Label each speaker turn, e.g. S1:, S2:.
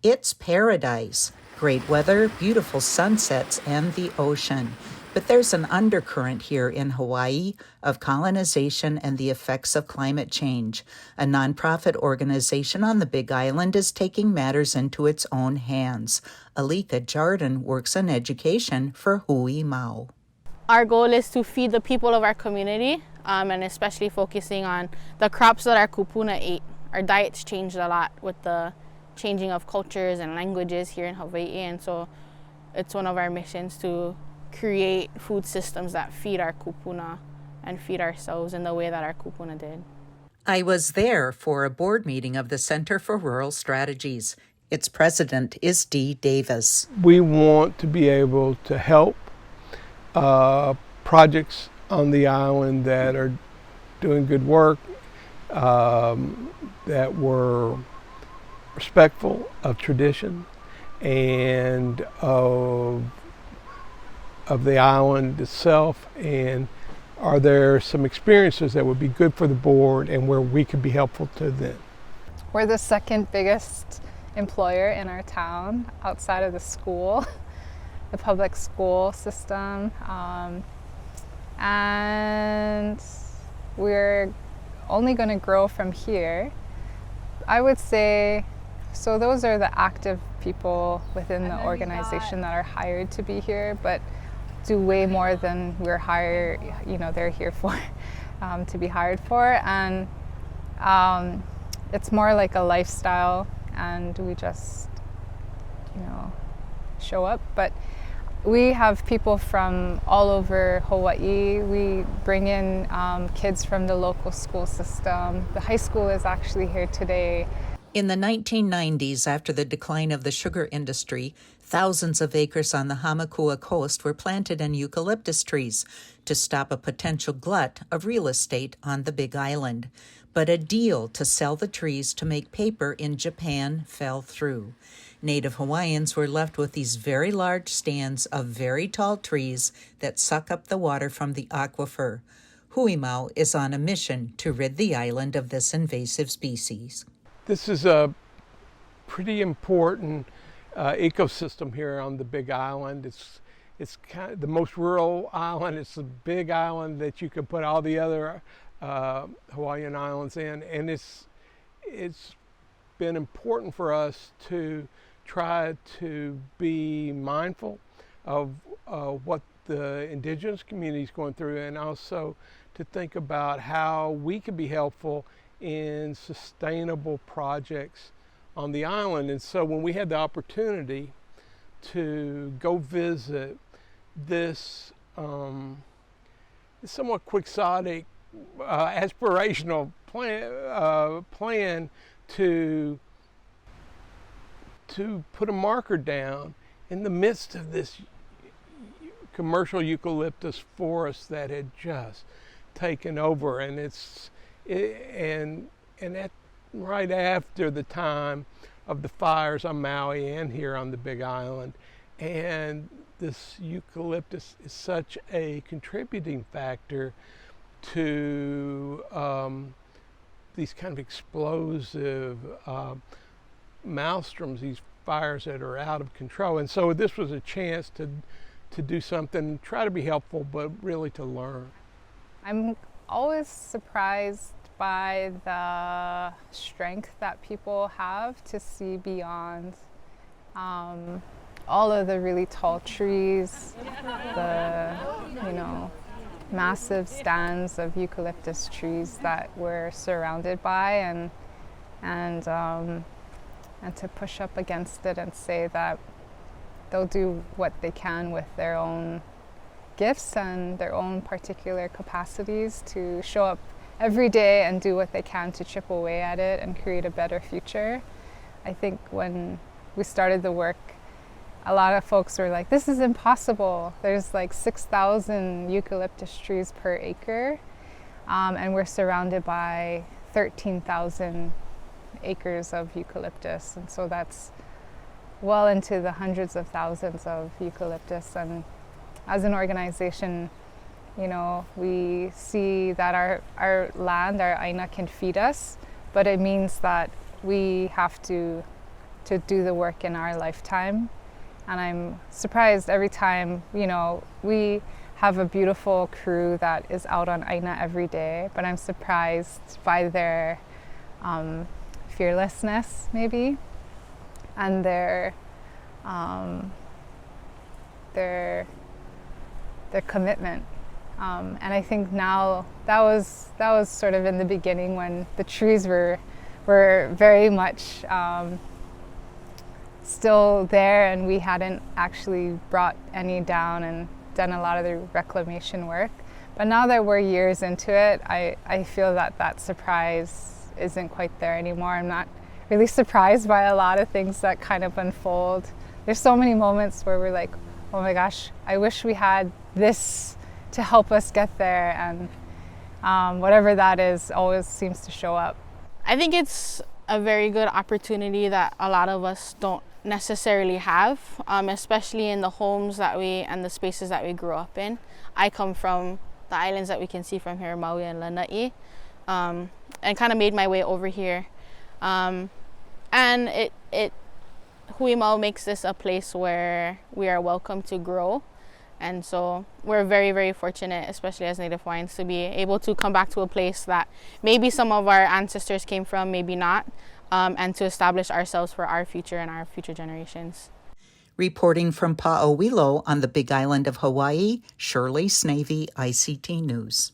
S1: It's paradise. Great weather, beautiful sunsets, and the ocean. But there's an undercurrent here in Hawaii of colonization and the effects of climate change. A nonprofit organization on the Big Island is taking matters into its own hands. Alika Jardin works in education for Hui Māu.
S2: Our goal is to feed the people of our community, and especially focusing on the crops that our kupuna ate. Our diets changed a lot with the changing of cultures and languages here in Hawaii, and so it's one of our missions to create food systems that feed our kupuna and feed ourselves in the way that our kupuna did.
S1: I was there for a board meeting of the Center for Rural Strategies. Its president is Dee Davis.
S3: We want to be able to help projects on the island that are doing good work, that were respectful of tradition and of the island itself, and are there some experiences that would be good for the board and where we could be helpful to them.
S4: We're the second biggest employer in our town outside of the school, the public school system, and we're only going to grow from here. I would say, so those are the active people within the organization that are hired to be here, but do way more than we're hired, they're here for, to be hired for. And it's more like a lifestyle, and we just, show up. But we have people from all over Hawaii. We bring in kids from the local school system. The high school is actually here today.
S1: In the 1990s, after the decline of the sugar industry, thousands of acres on the Hamakua coast were planted in eucalyptus trees to stop a potential glut of real estate on the Big Island. But a deal to sell the trees to make paper in Japan fell through. Native Hawaiians were left with these very large stands of very tall trees that suck up the water from the aquifer. HUIMAU is on a mission to rid the island of this invasive species.
S3: This is a pretty important ecosystem here on the Big Island. It's kind of the most rural island. It's a big island that you could put all the other Hawaiian islands in, and it's been important for us to try to be mindful of what the indigenous community is going through, and also to think about how we can be helpful in sustainable projects on the island. And so when we had the opportunity to go visit this somewhat quixotic, aspirational plan to put a marker down in the midst of this commercial eucalyptus forest that had just taken over, and that right after the time of the fires on Maui and here on the Big Island. And this eucalyptus is such a contributing factor to these kind of explosive maelstroms, these fires that are out of control. And so this was a chance to do something, try to be helpful, but really to learn.
S4: I'm always surprised by the strength that people have to see beyond all of the really tall trees, the massive stands of eucalyptus trees that we're surrounded by, and to push up against it and say that they'll do what they can with their own gifts and their own particular capacities to show up every day and do what they can to chip away at it and create a better future. I think when we started the work, a lot of folks were like, this is impossible. There's like 6,000 eucalyptus trees per acre, and we're surrounded by 13,000 acres of eucalyptus. And so that's well into the hundreds of thousands of eucalyptus. And as an organization, we see that our land, our aina, can feed us, but it means that we have to to do the work in our lifetime. And I'm surprised every time, you know, we have a beautiful crew that is out on Aina every day, but I'm surprised by their fearlessness, maybe, and their commitment. And I think now that was sort of in the beginning when the trees were very much still there, and we hadn't actually brought any down and done a lot of the reclamation work. But now that we're years into it, I feel that surprise isn't quite there anymore. I'm not really surprised by a lot of things that kind of unfold. There's so many moments where we're like, oh my gosh, I wish we had this to help us get there, and whatever that is always seems to show up.
S2: I think it's a very good opportunity that a lot of us don't necessarily have, especially in the homes that and the spaces that we grew up in. I come from the islands that we can see from here, Maui and Lanai, and kind of made my way over here. And HUIMAU makes this a place where we are welcome to grow. And so we're very, very fortunate, especially as Native Hawaiians, to be able to come back to a place that maybe some of our ancestors came from, maybe not, and to establish ourselves for our future and our future generations.
S1: Reporting from Pa'awilo on the Big Island of Hawaii, Shirley Snavy, ICT News.